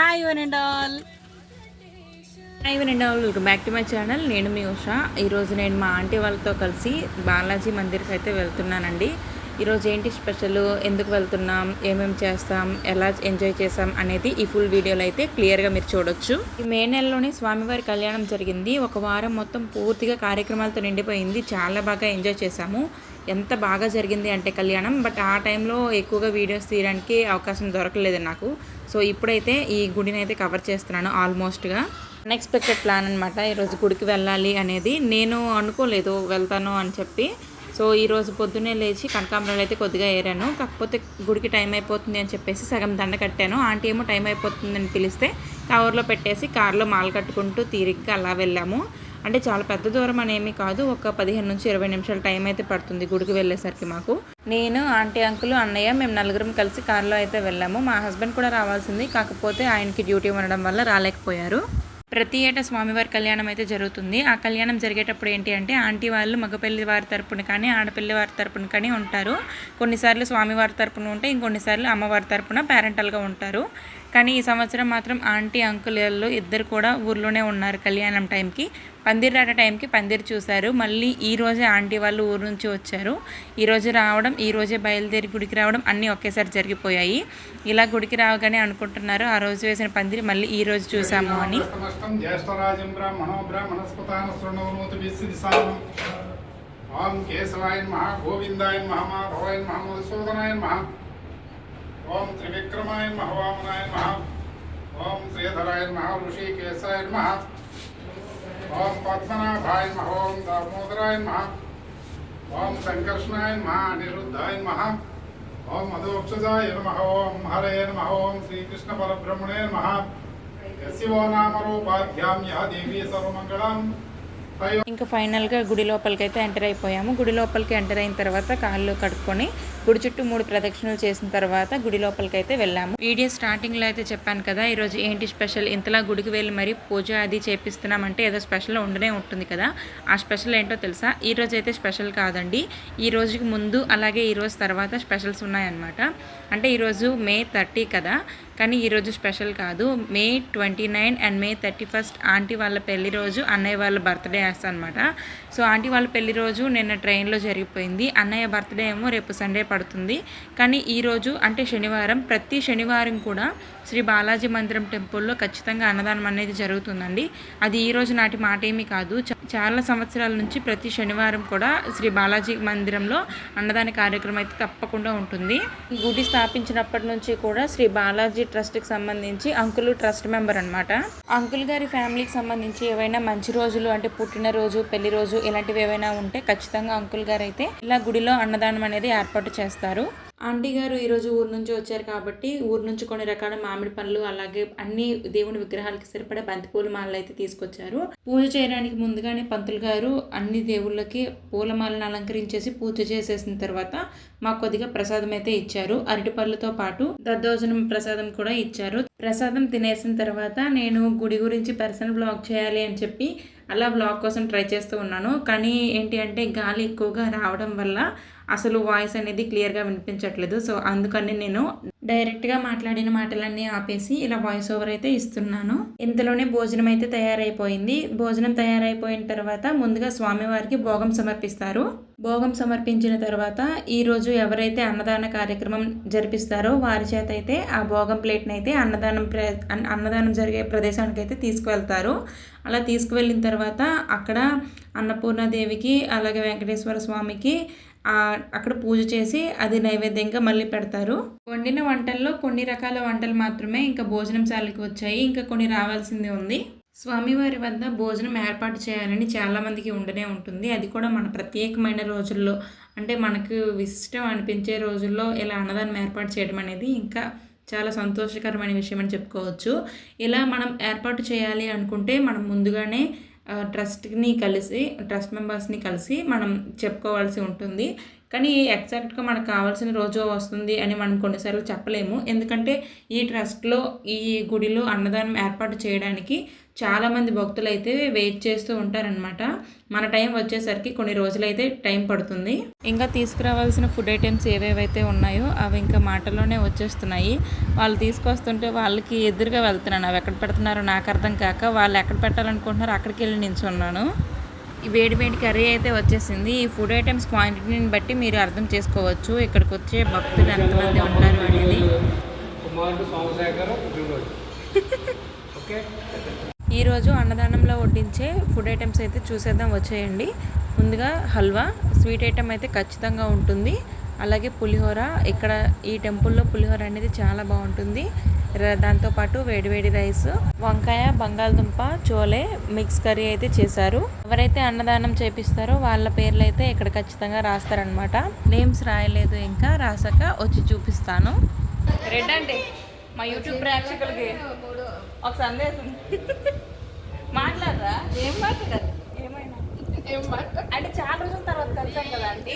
Hi one and all. Welcome back to my channel. నేను మీ ఉషా. ఈరోజు నేను మా ఆంటీ వాళ్ళతో కలిసి బాలాజీ మందిర్కి అయితే వెళ్తున్నానండి. ఈరోజు ఏంటి స్పెషల్, ఎందుకు వెళ్తున్నాం, ఏమేమి చేస్తాం, ఎలా ఎంజాయ్ చేస్తాం అనేది ఈ ఫుల్ వీడియోలో అయితే క్లియర్గా మీరు చూడొచ్చు. ఈ మే నెలలోనే స్వామివారి కళ్యాణం జరిగింది. ఒక వారం మొత్తం పూర్తిగా కార్యక్రమాలతో నిండిపోయింది. చాలా బాగా ఎంజాయ్ చేశాము. ఎంత బాగా జరిగింది అంటే కళ్యాణం, బట్ ఆ టైంలో ఎక్కువగా వీడియోస్ తీయడానికి అవకాశం దొరకలేదు నాకు. సో ఇప్పుడైతే ఈ గుడిని అయితే కవర్ చేస్తున్నాను ఆల్మోస్ట్గా. అన్ఎక్స్పెక్టెడ్ ప్లాన్ అనమాట. ఈరోజు గుడికి వెళ్ళాలి అనేది నేను అనుకోలేదు వెళ్తాను అని చెప్పి. సో ఈరోజు పొద్దున్నే లేచి కనకాంబరాలు అయితే కొద్దిగా ఏరాను. కాకపోతే గుడికి టైం అయిపోతుంది అని చెప్పేసి సగం దండ కట్టాను. ఆంటీ ఏమో టైం అయిపోతుందని పిలిస్తే కవర్లో పెట్టేసి కార్లో మాల కట్టుకుంటూ తీరిగ్గా అలా వెళ్ళాము. అంటే చాలా పెద్ద దూరం అనేమి కాదు, ఒక 15 నుంచి 20 నిమిషాల టైం అయితే పడుతుంది గుడికి వెళ్ళేసరికి మాకు. నేను, ఆంటీ, అంకుల్, అన్నయ్య మేము నలుగురం కలిసి కార్లో అయితే వెళ్ళాము. మా హస్బెండ్ కూడా రావాల్సింది, కాకపోతే ఆయనకి డ్యూటీ ఉండడం వల్ల రాలేకపోయారు. ప్రతి ఏటా స్వామివారి కళ్యాణం అయితే జరుగుతుంది. ఆ కళ్యాణం జరిగేటప్పుడు ఏంటి అంటే ఆంటీ వాళ్ళు మగపెళ్లి వారి తరపున కానీ ఆడపిల్లి వారి తరపున కానీ ఉంటారు. కొన్నిసార్లు స్వామివారి తరపున ఉంటే ఇంకొన్నిసార్లు అమ్మవారి తరపున పేరెంటల్గా ఉంటారు. కానీ ఈ సంవత్సరం మాత్రం ఆంటీ, అంకుల్ ఇద్దరు కూడా ఊర్లోనే ఉన్నారు. కళ్యాణం టైంకి పందిరి రాట టైంకి పందిరి చూశారు. మళ్ళీ ఈరోజే ఆంటీ వాళ్ళు ఊరు నుంచి వచ్చారు. ఈరోజు రావడం, ఈరోజే బయలుదేరి గుడికి రావడం అన్నీ ఒకేసారి జరిగిపోయాయి. ఇలా గుడికి రావగానే అనుకుంటున్నారు ఆ రోజు వేసిన పందిరి మళ్ళీ ఈ రోజు చూసాము అని. ఓం త్రివిక్రమాయ నమః, వామనాయ నమః, ఓం శ్రీధరాయ నమః, ఋషికేశాయ నమః, ఓం పద్మనాభాయ నమః, ఓం దామోదరాయ నమః, ఓం సంకర్షణాయ నమః, అనిరుద్ధాయ నమః, ఓం మధోక్షజాయ నమః, ఓం హరే నమః, ఓం శ్రీకృష్ణ పరబ్రహ్మణే నమః. యస్యో నామరూపాభ్యాం యా దేవీ సర్వమంగళం. ఇంకా ఫైనల్గా గుడి లోపలికి అయితే ఎంటర్ అయిపోయాము. గుడి లోపలికి ఎంటర్ అయిన తర్వాత కాళ్ళు కడుక్కొని గుడి చుట్టూ 3 ప్రదక్షిణలు చేసిన తర్వాత గుడి లోపలికి అయితే వెళ్ళాము. వీడియో స్టార్టింగ్లో అయితే చెప్పాను కదా ఈరోజు ఏంటి స్పెషల్, ఇంతలా గుడికి వెళ్ళి మరి పూజ అది చేపిస్తున్నామంటే ఏదో స్పెషల్ ఉండనే ఉంటుంది కదా. ఆ స్పెషల్ ఏంటో తెలుసా? ఈ రోజు అయితే స్పెషల్ కాదండి. ఈ రోజుకి ముందు అలాగే ఈ రోజు తర్వాత స్పెషల్స్ ఉన్నాయన్నమాట. అంటే ఈరోజు మే 30 కదా, కానీ ఈరోజు స్పెషల్ కాదు. మే 29 అండ్ మే 31 ఆంటీ వాళ్ళ పెళ్లి రోజు, అన్నయ్య వాళ్ళ బర్త్డే అనమాట. సో ఆంటీ వాళ్ళ పెళ్లి రోజు నిన్న ట్రైన్లో జరిగిపోయింది. అన్నయ్య బర్త్డే ఏమో రేపు సండే పడుతుంది. కానీ ఈరోజు అంటే శనివారం, ప్రతి శనివారం కూడా శ్రీ బాలాజీ మందిరం టెంపుల్లో ఖచ్చితంగా అన్నదానం అనేది జరుగుతుందండి. అది ఈ రోజు నాటి మాట ఏమీ కాదు. చాలా సంవత్సరాల నుంచి ప్రతి శనివారం కూడా శ్రీ బాలాజీ మందిరంలో అన్నదాన కార్యక్రమం అయితే తప్పకుండా ఉంటుంది. గుడి స్థాపించినప్పటి నుంచి కూడా శ్రీ బాలాజీ ట్రస్ట్కి సంబంధించి అంకుల్ ట్రస్ట్ మెంబర్ అనమాట. అంకుల్ గారి ఫ్యామిలీకి సంబంధించి ఏవైనా మంచి రోజులు అంటే పుట్టినరోజు, పెళ్లి రోజు ఇలాంటివి ఏవైనా ఉంటే ఖచ్చితంగా అంకుల్ గారు అయితే ఇలా గుడిలో అన్నదానం అనేది ఏర్పాటు చేస్తారు. ఆంటీ గారు ఈరోజు ఊరు నుంచి వచ్చారు కాబట్టి ఊరు నుంచి కొన్ని రకాల మామిడి పండ్లు అలాగే అన్ని దేవుని విగ్రహాలకి సరిపడే బంతిపూల మాలలు అయితే తీసుకొచ్చారు. పూజ చేయడానికి ముందుగానే పంతులు గారు అన్ని దేవుళ్ళకి పూలమాలను అలంకరించేసి పూజ చేసేసిన తర్వాత మాకు కొద్దిగా ప్రసాదం అయితే ఇచ్చారు. అరటిపళ్ళతో పాటు దద్దోజనం ప్రసాదం కూడా ఇచ్చారు. ప్రసాదం తినేసిన తర్వాత నేను గుడి గురించి పర్సనల్ బ్లాగ్ చేయాలి అని చెప్పి అలా బ్లాగ్ కోసం ట్రై చేస్తూ ఉన్నాను. కానీ ఏంటి అంటే గాలి ఎక్కువగా రావడం వల్ల అసలు వాయిస్ అనేది క్లియర్గా వినిపించట్లేదు. సో అందుకని నేను డైరెక్ట్గా మాట్లాడిన మాటలన్నీ ఆపేసి ఇలా వాయిస్ ఓవర్ అయితే ఇస్తున్నాను. ఇంతలోనే భోజనం అయితే తయారైపోయింది. భోజనం తయారైపోయిన తర్వాత ముందుగా స్వామివారికి భోగం సమర్పిస్తారు. భోగం సమర్పించిన తర్వాత ఈరోజు ఎవరైతే అన్నదాన కార్యక్రమం జరిపిస్తారో వారి చేత అయితే ఆ భోగం ప్లేట్ని అయితే అన్నదానం జరిగే ప్రదేశానికి అయితే తీసుకువెళ్తారు. అలా తీసుకువెళ్ళిన తర్వాత అక్కడ అన్నపూర్ణాదేవికి అలాగే వెంకటేశ్వర స్వామికి అక్కడ పూజ చేసి అది నైవేద్యంగా మళ్ళీ పెడతారు. వండిన వంటల్లో కొన్ని రకాల వంటలు మాత్రమే ఇంకా భోజనంశాలకి వచ్చాయి. ఇంకా కొన్ని రావాల్సింది ఉంది. స్వామివారి వద్ద భోజనం ఏర్పాటు చేయాలని చాలామందికి ఉండనే ఉంటుంది. అది కూడా మన ప్రత్యేకమైన రోజుల్లో అంటే మనకు ఇష్టం అనిపించే రోజుల్లో ఇలా అన్నదానం ఏర్పాటు చేయడం అనేది ఇంకా చాలా సంతోషకరమైన విషయం అని చెప్పుకోవచ్చు. ఇలా మనం ఏర్పాటు చేయాలి అనుకుంటే మనం ముందుగానే ట్రస్ట్ మెంబర్స్ని కలిసి మనం చెప్పుకోవాల్సి ఉంటుంది. కానీ ఎగ్జాక్ట్గా మనకు కావాల్సిన రోజు వస్తుంది అని మనం కొన్నిసార్లు చెప్పలేము. ఎందుకంటే ఈ ట్రస్ట్లో ఈ గుడిలో అన్నదానం ఏర్పాటు చేయడానికి చాలామంది భక్తులైతే వెయిట్ చేస్తూ ఉంటారనమాట. మన టైం వచ్చేసరికి కొన్ని రోజులైతే టైం పడుతుంది. ఇంకా తీసుకురావాల్సిన ఫుడ్ ఐటమ్స్ ఏవేవైతే ఉన్నాయో అవి ఇంకా మాటల్లోనే వచ్చేస్తున్నాయి. వాళ్ళు తీసుకొస్తుంటే వాళ్ళకి ఎదురుగా వెళ్తున్నాను. అవి ఎక్కడ పెడుతున్నారో నాకు అర్థం కాక వాళ్ళు ఎక్కడ పెట్టాలనుకుంటున్నారో అక్కడికి వెళ్ళి నిల్చున్నాను. ఈ వేడి కర్రీ అయితే వచ్చేసింది. ఈ ఫుడ్ ఐటమ్స్ క్వాంటిటీని బట్టి మీరు అర్థం చేసుకోవచ్చు ఇక్కడికి వచ్చే భక్తులు ఎంతమంది ఉంటారు అనేది. ఈరోజు అన్నదానంలో వడ్డించే ఫుడ్ ఐటమ్స్ అయితే చూసేద్దాం వచ్చేయండి. ముందుగా హల్వా స్వీట్ ఐటమ్ అయితే ఖచ్చితంగా ఉంటుంది. అలాగే పులిహోర, ఇక్కడ ఈ టెంపుల్లో పులిహోర అనేది చాలా బాగుంటుంది. దాంతోపాటు వేడివేడి రైస్, వంకాయ, బంగాళదుంప, చోలే మిక్స్ కర్రీ అయితే చేశారు. ఎవరైతే అన్నదానం చేపిస్తారో వాళ్ళ పేర్లు అయితే ఇక్కడ ఖచ్చితంగా రాస్తారనమాట. నేమ్స్ రాయలేదు, ఇంకా రాసాక వచ్చి చూపిస్తాను. రెడ్ అంటే మా యూట్యూబ్ ప్రేక్షకులకి ఒక సందేశం. మాట్లాడరా? ఏం మాట్లాడారు? ఏమైనా అంటే చాలా రోజుల తర్వాత కలిసాం కదా అండి.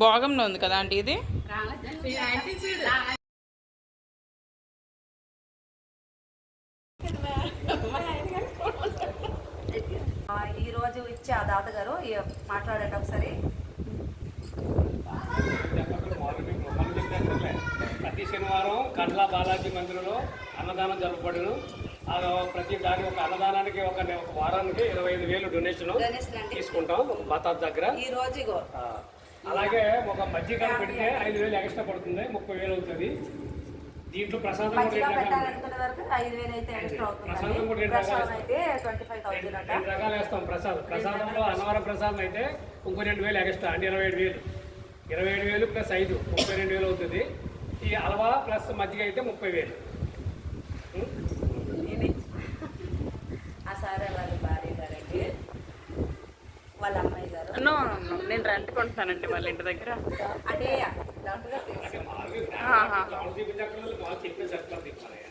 భోగంలో ఉంది కదా ఆంటీ ఇది. ఈ రోజు ఇచ్చే ఆ దాత గారు మాట్లాడండి ఒకసారి. ప్రతి శనివారం కండ్ల బాలాజీ మందిరంలో అన్నదానం జరపబడును. ప్రతి దాని ఒక అన్నదానానికి ఒక వారానికి 25,000 డొనేషన్ తీసుకుంటాం మాతా దగ్గర. ఈ రోజు అలాగే ఒక మజ్జిగ పెడితే 5,000 ఎక్స్ట్రా పడుతుంది, 30,000 అవుతుంది. దీంట్లో ప్రసాదం కూడా 2 రకాలు వేస్తాం. ప్రసాదంలో అన్నవరం ప్రసాదం అయితే ఇంకో 2,000 ఎక్స్ట్రా, అంటే 27,000. 27,000 ప్లస్ 5 32,000 అవుతుంది. ఈ హల్వా ప్లస్ మజ్జిగ అయితే 30,000. ఆ సార్ వాళ్ళ భార్య గారండి, వాళ్ళ అమ్మాయి గారు. నేను రెంట్ కొంటానండి వాళ్ళ ఇంటి దగ్గర. అంటే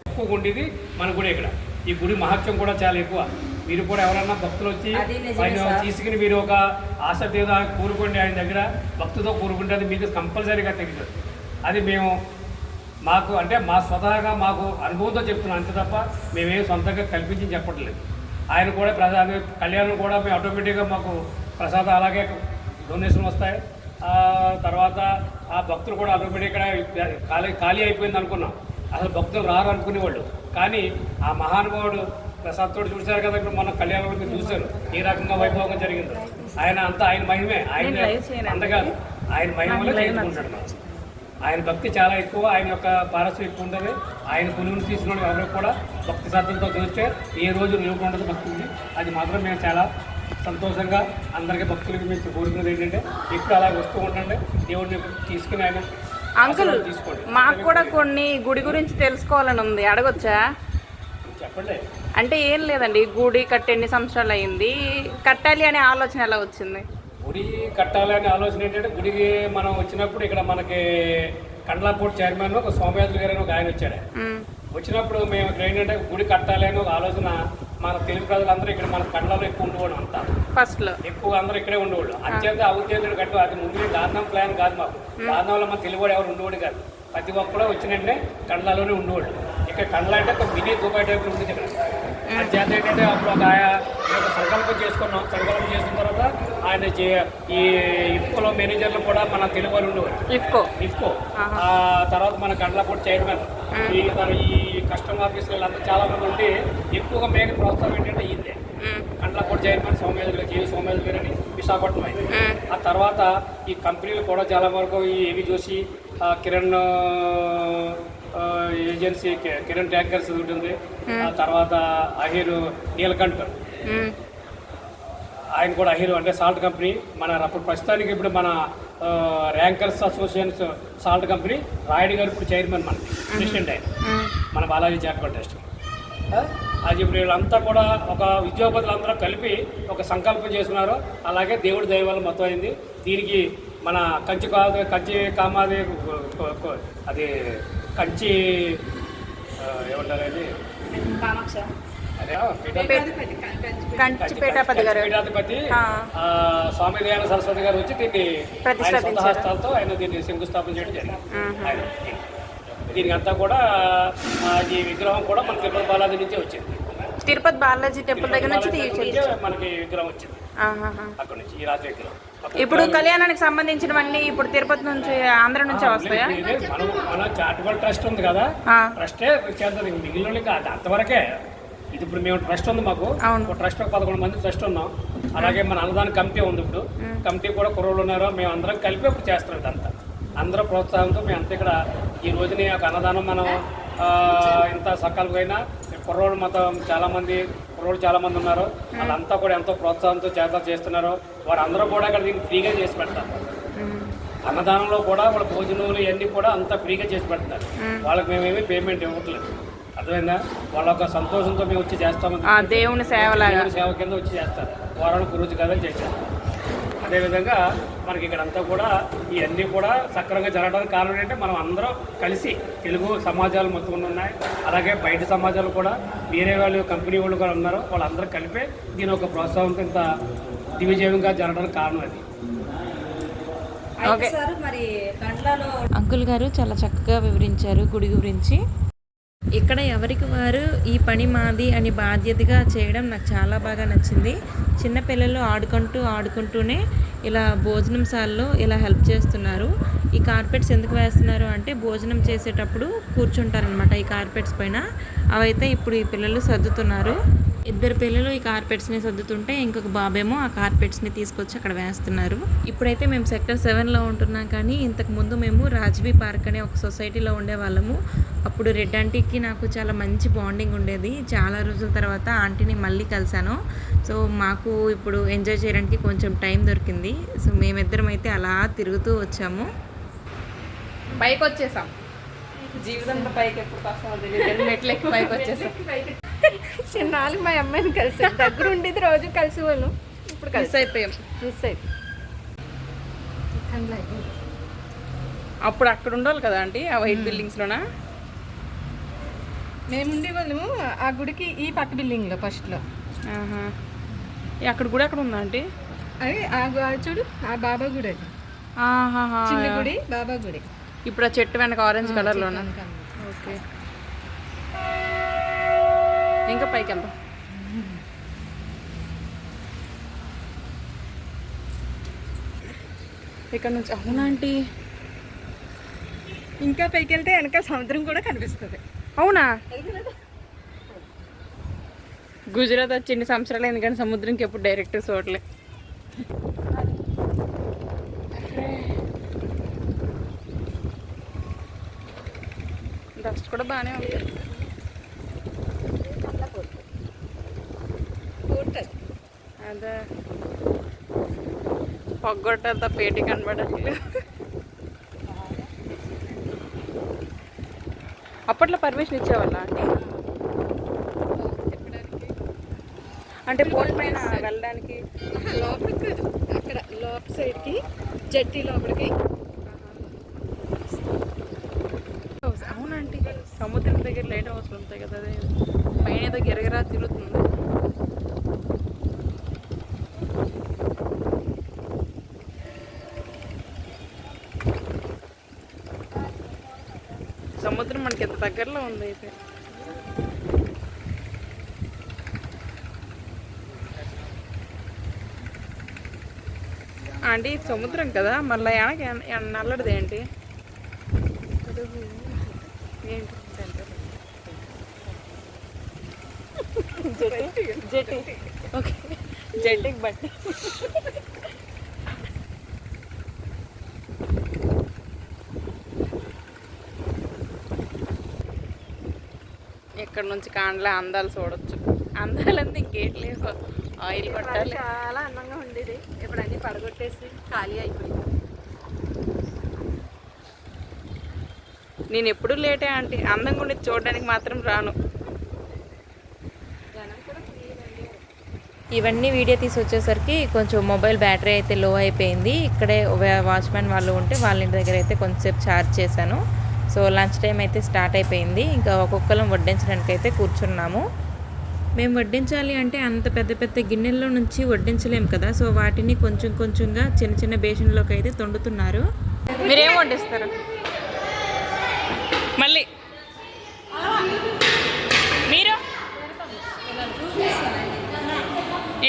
ఎక్కువ ఉండేది మన గుడి. ఇక్కడ ఈ గుడి మహత్యం కూడా చాలా ఎక్కువ. మీరు కూడా ఎవరన్నా భక్తులు వచ్చి తీసుకుని మీరు ఒక ఆసక్తిగా కూరుకోండి ఆయన దగ్గర, భక్తితో కూరుకుంటే అది మీకు కంపల్సరీగా తెలుస్తుంది. అది మేము మాకు అంటే మా స్వతహాగా మాకు అనుభవంతో చెప్తున్నాం అంతే తప్ప మేమేం సొంతంగా కల్పించి చెప్పట్లేదు. ఆయన కూడా ప్రసాద కళ్యాణం కూడా మేము ఆటోమేటిక్గా మాకు ప్రసాదం అలాగే డొనేషన్ వస్తాయి. తర్వాత ఆ భక్తులు కూడా ఆటోమేటిక్గా ఖాళీ అయిపోయింది అనుకున్నాం. అసలు భక్తులు రారు అనుకునేవాళ్ళు, కానీ ఆ మహానుభావుడు ప్రసాద్ చూశారు కదా. ఇప్పుడు మన కళ్యాణంలో చూశారు ఏ రకంగా వైభవంగా జరిగిందో. ఆయన అంతా ఆయన మహిమే, ఆయన అందగాదు, ఆయన మహిమలో చేసుకుంటాడు. ఆయన భక్తి చాలా ఎక్కువ, ఆయన యొక్క పారస్యం ఎక్కువ ఉంటుంది. ఆయన పులుగును తీసుకున్న ఎవరికి కూడా భక్తి శ్రద్ధలతో చూస్తే ఏ రోజు నిలబడి భక్తుంది. అది మాత్రం మేము చాలా సంతోషంగా అందరికీ భక్తులకి మేము కోరుకునేది ఏంటంటే ఇప్పుడు అలా వస్తూ ఉండండి, దేవుడిని తీసుకుని ఆయన అంకుల్ తీసుకోండి. మాకు కూడా కొన్ని గుడి గురించి తెలుసుకోవాలని ఉంది, అడగొచ్చా? చెప్పండి. అంటే ఏం లేదండి, గుడి కట్టి ఎన్ని సంవత్సరాలు అయింది, కట్టాలి అనే ఆలోచన ఎలా వచ్చింది? గుడి కట్టాలనే ఆలోచన ఏంటంటే గుడికి మనం వచ్చినప్పుడు ఇక్కడ మనకి కండ్లాపూర్ చైర్మన్ ఒక సోమయాజులు గారు అని ఒక ఆయన వచ్చాడు. వచ్చినప్పుడు మేము ఇక్కడ ఏంటంటే గుడి కట్టాలి అని ఒక ఆలోచన. మన తెలుగు ప్రజలందరూ ఇక్కడ మన కండ్లలో ఎక్కువ ఉండేవాడు, అంతా ఫస్ట్లో ఎక్కువ అందరూ ఇక్కడే ఉండేవాళ్ళు. అత్యంత అవుద్దేశుడు కట్టు అది ముందు దారుణం ప్లాన్ కాదు మాకు. దారుణంలో మన తెలుగువాడు ఎవరు ఉండేవాడు కాదు. ప్రతి ఒక్కరు వచ్చినంటే కండ్లలోనే ఉండేవాళ్ళు. ఇక్కడ కండ్ల అంటే ఒక మినీ దుబాయ్ టైప్ ఉంటుంది ఇక్కడ. అత్యంత ఏంటంటే అప్పుడు ఒక సంకల్పం చేసుకున్నాం. సంకల్పం చేసిన తర్వాత ఆయన ఈ ఇఫ్కోలో మేనేజర్లు కూడా మన తెలుగు వాళ్ళు ఉండేవారు. ఇఫ్కో తర్వాత మన కండ్లాపూర్ చైర్మన్, ఈ కస్టమ్ ఆఫీసర్లు వీళ్ళంతా చాలా మంది ఉండి ఎక్కువగా మెయిన్ ప్రోత్సాహం ఏంటంటే ఇదే. కండ్లాపూర్ చైర్మన్ సోమయాజులు గారు, సోమయాజులు గారు అని విశాఖపట్నం అయింది. ఆ తర్వాత ఈ కంపెనీలు కూడా చాలా వరకు ఈ ఏవి చూసి కిరణ్ ఏజెన్సీ, కిరణ్ ట్యాంకర్స్ ఉంటుంది. ఆ తర్వాత అహీరు నీలకంఠ్, ఆయన కూడా అహీరు అంటే సాల్ట్ కంపెనీ. మన అప్పుడు ప్రస్తుతానికి ఇప్పుడు మన rankers associations salt company Rayudu గారు ఇప్పుడు చైర్మన్, మన ప్రెసిడెంట్ ఆయన, మన బాలాజీ చారిటబుల్ ట్రస్ట్. అది ఇప్పుడు వీళ్ళంతా కూడా ఒక ఉద్యోగపతులందరూ కలిపి ఒక సంకల్పం చేసుకున్నారు. అలాగే దేవుడి దయ వల్ల మొత్తం అయింది. దీనికి మన కంచి కామాది అది కంచి ఏమంటారు అది అదే కంచిపేటాపతి గారు కంచిపేటాధిపతి ఆ. స్వామి దయానంద సరస్వతి గారు వచ్చి దీన్ని ఆయన సొంత ప్రతిష్టాపించారు. హస్తాలతో ఆయన దీన్ని శంకుస్థాపన చేయడం జరిగింది. ఆయన దీనికి అంతా కూడా ఈ విగ్రహం కూడా మన తిరుపతి బాలాజీ నుంచే వచ్చింది. తిరుపతి బాలాజీ టెంపుల్ దగ్గర నుంచి తీసుకెళ్ళి మనకి విగ్రహం వచ్చింది అక్కడ నుంచి ఈ రాజు విగ్రహం. ఇప్పుడు కళ్యాణానికి సంబంధించినవన్నీ ఇప్పుడు తిరుపతి నుంచి ఆంధ్ర నుంచి వస్తాయా? ఇదే మన చారిటబుల్ ట్రస్ట్ ఉంది కదా, ఆ. ట్రస్టే చేస్తుంది. మిగిలిన అంతవరకే. ఇది ఇప్పుడు మేము ట్రస్ట్ ఉంది మాకు. అవును. ట్రస్ట్ 11 మంది ట్రస్ట్ ఉన్నాం. అలాగే మన అన్నదాన కమిటీ ఉంది. ఇప్పుడు కమిటీ కూడా కుర్రోళ్ళు ఉన్నారు. మేము అందరం కలిపి ఇప్పుడు చేస్తున్నాం ఇదంతా. అందరూ ప్రోత్సాహంతో మేము అంతా ఇక్కడ ఈ రోజుని ఒక అన్నదానం మనం ఇంత సకాలంగా కుర్రోళ్ళు మొత్తం చాలామంది ఉన్నారు. వాళ్ళంతా కూడా ఎంతో ప్రోత్సాహంతో చేస్తున్నారు. వారందరూ కూడా ఇక్కడ దీన్ని ఫ్రీగా చేసి పెడతారు. అన్నదానంలో కూడా వాళ్ళ భోజనాలు ఇవన్నీ కూడా అంతా ఫ్రీగా చేసి పెడతారు. వాళ్ళకి మేమేమి పేమెంట్ ఇవ్వట్లేదు. అర్థమైందా? వాళ్ళ ఒక సంతోషంతో మేము వచ్చి చేస్తాము. దేవుని సేవలాగా సేవ కింద వచ్చి చేస్తారు. వారానికి రోజు కదా చేస్తారు. అదేవిధంగా మనకి ఇక్కడంతా కూడా ఇవన్నీ కూడా సక్రమంగా జరగడానికి కారణం ఏంటంటే మనం అందరం కలిసి తెలుగు సమాజాలు మొత్తం ఉన్నాయి. అలాగే బయట సమాజాలు కూడా వేరే వాళ్ళు కంపెనీ వాళ్ళు కూడా ఉన్నారు. వాళ్ళందరూ కలిపే దీని ఒక ప్రోత్సాహంతో ఇంత దివ్యజీవంగా జరగడానికి కారణం అది. అయితే సార్ మరి దండలలో అంకుల్ గారు చాలా చక్కగా వివరించారు గుడి గురించి. ఇక్కడ ఎవరికి వారు ఈ పని మాది అని బాధ్యతగా చేయడం నాకు చాలా బాగా నచ్చింది. చిన్నపిల్లలు ఆడుకుంటూనే ఇలా భోజనంశాలలో ఇలా హెల్ప్ చేస్తున్నారు. ఈ కార్పెట్స్ ఎందుకు వేస్తున్నారు అంటే భోజనం చేసేటప్పుడు కూర్చుంటారనమాట ఈ కార్పెట్స్ పైన. అవైతే ఇప్పుడు ఈ పిల్లలు సర్దుతున్నారు. 2 పిల్లలు ఈ కార్పెట్స్ని సర్దుతుంటే ఇంకొక బాబేమో ఆ కార్పెట్స్ని తీసుకొచ్చి అక్కడ వేస్తున్నారు. ఇప్పుడైతే మేము సెక్టర్ 7లో ఉంటున్నాం. కానీ ఇంతకుముందు మేము రాజ్వీ పార్క్ అనే ఒక సొసైటీలో ఉండేవాళ్ళము. అప్పుడు రెడ్ ఆంటీకి నాకు చాలా మంచి బాండింగ్ ఉండేది. చాలా రోజుల తర్వాత ఆంటీని మళ్ళీ కలిశాను. సో మాకు ఇప్పుడు ఎంజాయ్ చేయడానికి కొంచెం టైం దొరికింది. సో మేమిద్దరం అయితే అలా తిరుగుతూ వచ్చాము. పైకి వచ్చేసాం. జీవితంలో పైకి ఎప్పుడు వస్తామో తెలియదు. మెట్లెక్కి పైకి వచ్చేసాం. చిన్నాళ్ళు మా అమ్మాయిని కలిసి దగ్గర ఉండేది, రోజు కలిసి వాళ్ళు. ఇప్పుడు మిస్ అయిపోయాం. అప్పుడు అక్కడ ఉండాలి కదా ఆంటీ, ఆ వైట్ బిల్డింగ్స్లోనా? మేము ఉండేవాళ్ళము ఆ గుడికి ఈ పక్క బిల్డింగ్లో ఫస్ట్లో. అక్కడ కూడా అక్కడ ఉందా ఆంటీ? అది చూడు, ఆ బాబా గుడి అది. చిన్న గుడి, బాబా గుడి. ఇప్పుడు ఆ చెట్టు వెనక ఆరెంజ్ కలర్లోనా? ఓకే, ఇంకా పైకి వెళ్దాం. ఇక్కడ నుంచి అవునా ఆంటీ? ఇంకా పైకి వెళ్తే వెనక సముద్రం కూడా కనిపిస్తుంది. అవునా? గుజరాత్ వచ్చి 2 సంవత్సరాలు ఎందుకంటే సముద్రంకి ఎప్పుడు డైరెక్ట్ చూడలే. డస్ట్ కూడా బాగానే ఉంది. అదే పొగ్గొట్టంత పేటీ కనబడట్లేదు. అప్పట్లో పర్మిషన్ ఇచ్చేవాళ్ళ అండి అంటే పోర్ట్ పైన వెళ్ళడానికి? లోపలికి కాదు, అక్కడ లోపల సైడ్కి జట్టి లోపలికి. అవునండి, సముద్రం దగ్గర లైట్ హౌస్లు ఉంటాయి కదా, అదే పైన ఏదో గిరగిరా తిరుగుతుంది. సముద్రం మనకి ఎంత దగ్గరలో ఉంది అయితే. ఆంటీ సముద్రం కదా, మళ్ళీ వెనక నల్లడిది ఏంటి? ఏంటి జెట్టి? ఓకే, జెట్టికి బట్టి. ఇక్కడ నుంచి కాండ్లే అందాలు చూడొచ్చు. అందాలంతా ఇంకేం లేవు, ఆయిల్ కొట్టాలి. చాలా అందంగా ఉండేది, ఇప్పుడు అన్నీ పడగొట్టేసి ఖాళీ అయిపోయింది. నేను ఎప్పుడు లేటే ఆంటీ, అందంగా ఉండేది చూడడానికి మాత్రం రాను. ఇవన్నీ వీడియో తీసి వచ్చేసరికి కొంచెం మొబైల్ బ్యాటరీ అయితే లో అయిపోయింది. ఇక్కడే వాచ్మెన్ వాళ్ళు ఉంటే వాళ్ళ ఇంటి దగ్గర అయితే కొంచెంసేపు ఛార్జ్ చేశాను. సో లంచ్ టైం అయితే స్టార్ట్ అయిపోయింది. ఇంకా ఒక్కొక్కరం వడ్డించడానికి అయితే కూర్చున్నాము. మేము వడ్డించాలి అంటే అంత పెద్ద పెద్ద గిన్నెల్లో నుంచి వడ్డించలేం కదా, సో వాటిని కొంచెం కొంచెంగా చిన్న చిన్న బేషన్లోకి అయితే తొండుతున్నారు. మీరేం వడ్డిస్తారు మళ్ళీ? మీరు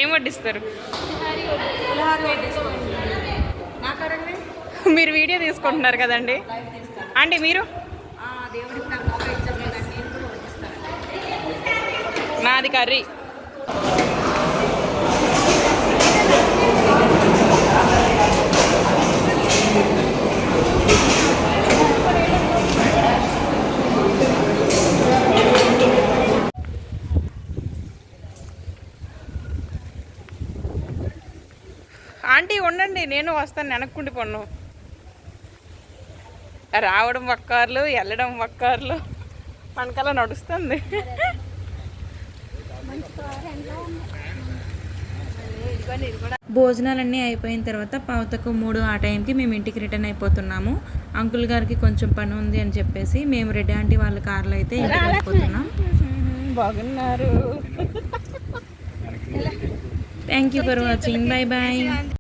ఏం వడ్డిస్తారు? మీరు వీడియో తీసుకుంటున్నారు కదండి ఆంటీ, మీరు? నాది కర్రీ. ఆంటీ ఉండండి, నేను వస్తాను, వెనక్కుండి పొన్ను. రావడం ఒక్కార్లు, వెళ్ళడం ఒక్కార్లు, మనకలా నడుస్తుంది. భోజనాలన్నీ అయిపోయిన తర్వాత 2:45 ఆ టైంకి మేము ఇంటికి రిటర్న్ అయిపోతున్నాము. అంకుల్ గారికి కొంచెం పని ఉంది అని చెప్పేసి మేము రెడ్డి ఆంటీ వాళ్ళ కార్లో అయితే ఇంటికి వెళ్ళిపోతున్నాం. బాగున్నారు. Thank you for watching. Bye bye.